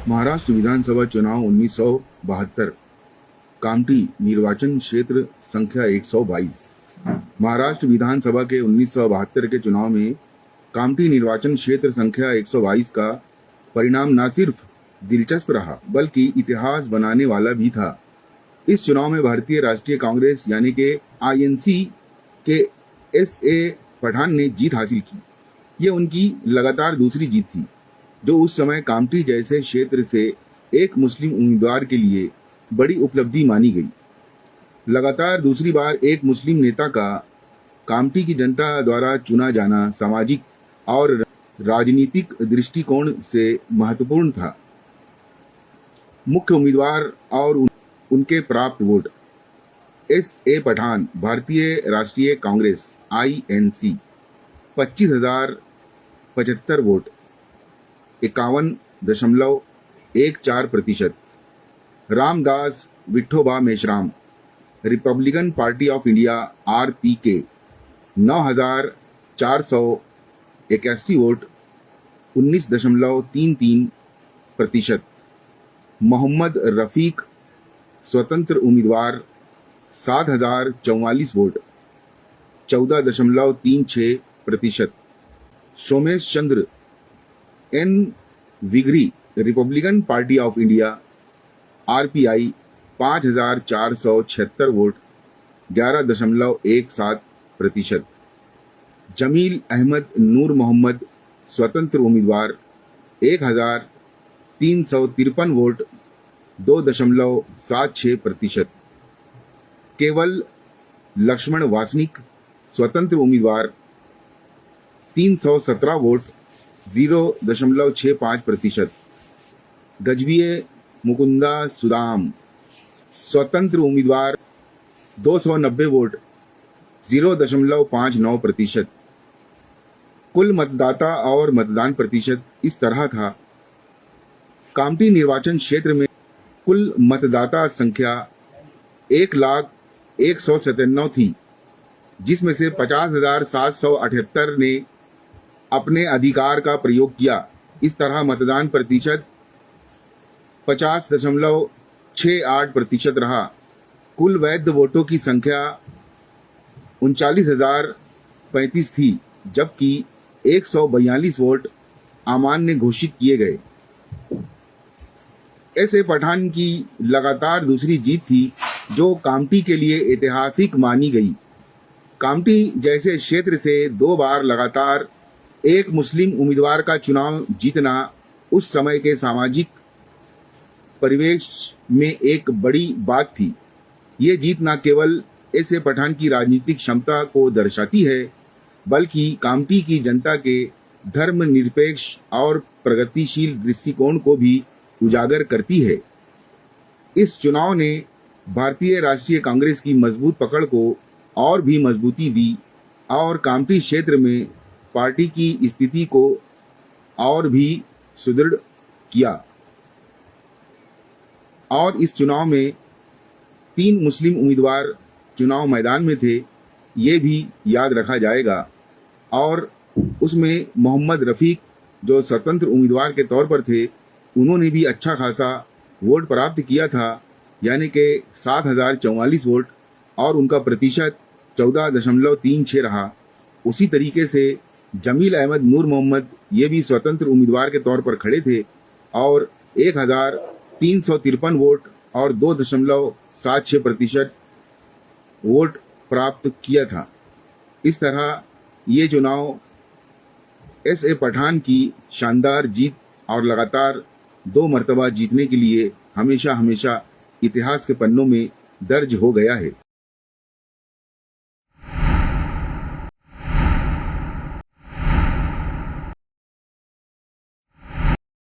महाराष्ट्र विधानसभा चुनाव 1972 कामठी निर्वाचन क्षेत्र संख्या 122। महाराष्ट्र विधानसभा के 1972 के चुनाव में कामठी निर्वाचन क्षेत्र संख्या 122 का परिणाम न सिर्फ दिलचस्प रहा बल्कि इतिहास बनाने वाला भी था। इस चुनाव में भारतीय राष्ट्रीय कांग्रेस यानी कि आईएनसी के एस.ए. पठान ने जीत हासिल की। ये उनकी लगातार दूसरी जीत थी, जो उस समय कामठी जैसे क्षेत्र से एक मुस्लिम उम्मीदवार के लिए बड़ी उपलब्धि मानी गई। लगातार दूसरी बार एक मुस्लिम नेता का कामठी की जनता द्वारा चुना जाना सामाजिक और राजनीतिक दृष्टिकोण से महत्वपूर्ण था। मुख्य उम्मीदवार और उनके प्राप्त वोट: एस.ए. पठान, भारतीय राष्ट्रीय Congress INC, 25,075 vote, 51.14%। Ramdas Vithoba Meshram, Republican Party of India RPK, 9,481 vote, 19.33%। Mohammed Rafiq, स्वतंत्र उम्मीदवार, 7,044 vote, 14.36%। Somesh Chandra N Vigri, Republican Party of India RPI, 5,476 vote, 11.17%। Jamil Ahmed Noor Mohammed, स्वतंत्र उम्मीदवार, 1,353 वोट, 2.76%। केवल लक्ष्मण वासनिक, स्वतंत्र उम्मीदवार, 317 वोट, 0.65%। गजबीए मुकुंदा सुदाम, स्वतंत्र उम्मीदवार, 290 वोट, 0.59%। कुल मतदाता और मतदान प्रतिशत इस तरह था: कामठी निर्वाचन क्षेत्र में कुल मतदाता संख्या 1,01,97 थी, जिसमें से 50,778 ने अपने अधिकार का प्रयोग किया। इस तरह मतदान प्रतिशत 50.68% रहा। कुल वैध वोटों की संख्या 39,035 थी, जबकि 142 वोट अमान्य घोषित किए गए। एस.ए. पठान की लगातार दूसरी जीत थी, जो कामठी के लिए ऐतिहासिक मानी गई। कामठी जैसे क्षेत्र से 2 बार लगातार एक मुस्लिम उम्मीदवार का चुनाव जीतना उस समय के सामाजिक परिवेश में एक बड़ी बात थी। ये जीत न केवल एस.ए. पठान की राजनीतिक क्षमता को दर्शाती है, बल्कि कामठी की जनता के धर्मनिरपेक्ष और प्रगतिशील दृष्टिकोण को भी उजागर करती है। इस चुनाव ने भारतीय राष्ट्रीय कांग्रेस की मजबूत पकड़ को और भी मजबूती दी और कामठी क्षेत्र में पार्टी की स्थिति को और भी सुदृढ़ किया। और इस चुनाव में 3 मुस्लिम उम्मीदवार चुनाव मैदान में थे, ये भी याद रखा जाएगा। और उसमें मोहम्मद रफीक, जो स्वतंत्र उम्मीदवार के तौर पर थे, उन्होंने भी अच्छा खासा वोट प्राप्त किया था, यानी कि 7,044 वोट, और उनका प्रतिशत 14.36 रहा। उसी तरीके से जमील अहमद नूर मोहम्मद, ये भी स्वतंत्र उम्मीदवार के तौर पर खड़े थे और 1,353 वोट और 2.76% वोट प्राप्त किया था। इस तरह ये चुनाव एस.ए. पठान की शानदार जीत और लगातार 2 मर्तबा जीतने के लिए हमेशा इतिहास के पन्नों में दर्ज हो गया है।